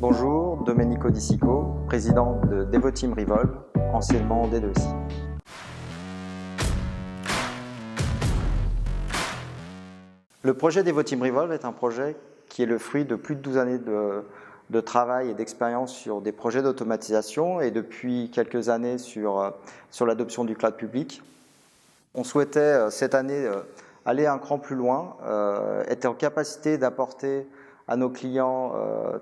Bonjour, Domenico Di Sico, président de Devoteam Revolve, anciennement D2C. Le projet Devoteam Revolve est un projet qui est le fruit de plus de 12 années de travail et d'expérience sur des projets d'automatisation et depuis quelques années sur l'adoption du cloud public. On souhaitait cette année aller un cran plus loin, être en capacité d'apporter à nos clients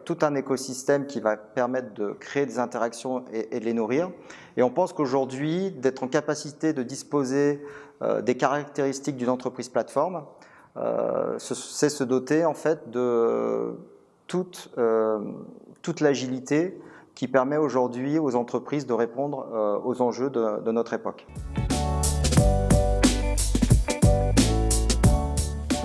tout un écosystème qui va permettre de créer des interactions et de les nourrir. Et on pense qu'aujourd'hui, d'être en capacité de disposer des caractéristiques d'une entreprise plateforme, c'est se doter en fait de toute l'agilité qui permet aujourd'hui aux entreprises de répondre aux enjeux de notre époque.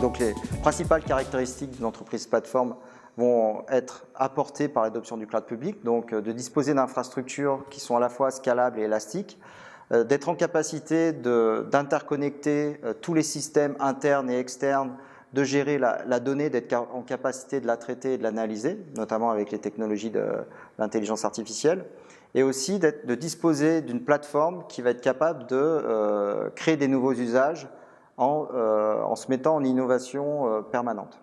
Donc les principales caractéristiques d'une entreprise plateforme vont être apportées par l'adoption du cloud public, donc de disposer d'infrastructures qui sont à la fois scalables et élastiques, d'être en capacité d'interconnecter tous les systèmes internes et externes, de gérer la donnée, d'être en capacité de la traiter et de l'analyser, notamment avec les technologies de l'intelligence artificielle, et aussi de disposer d'une plateforme qui va être capable de créer des nouveaux usages en se mettant en innovation permanente.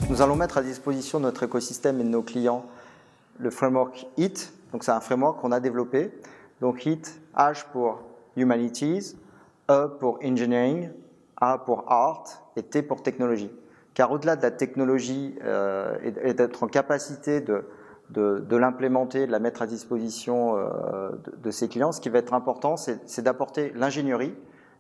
Nous allons mettre à disposition de notre écosystème et de nos clients le framework HIT. Donc c'est un framework qu'on a développé. Donc HIT, H pour Humanities, E pour Engineering, A pour Art et T pour Technologie. Car au-delà de la technologie et d'être en capacité de l'implémenter, de la mettre à disposition de ses clients, ce qui va être important, c'est d'apporter l'ingénierie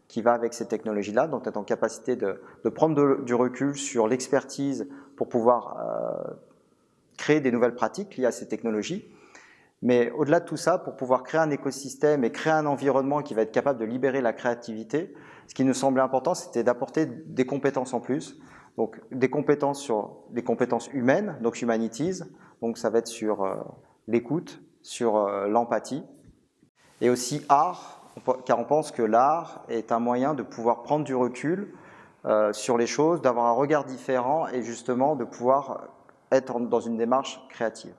qui va avec ces technologies-là, donc être en capacité de prendre du recul sur l'expertise pour pouvoir créer des nouvelles pratiques liées à ces technologies. Mais au-delà de tout ça, pour pouvoir créer un écosystème et créer un environnement qui va être capable de libérer la créativité, ce qui nous semblait important, c'était d'apporter des compétences en plus. Donc des compétences humaines, donc humanities, donc ça va être sur l'écoute, sur l'empathie, et aussi art, car on pense que l'art est un moyen de pouvoir prendre du recul sur les choses, d'avoir un regard différent et justement de pouvoir être dans une démarche créative.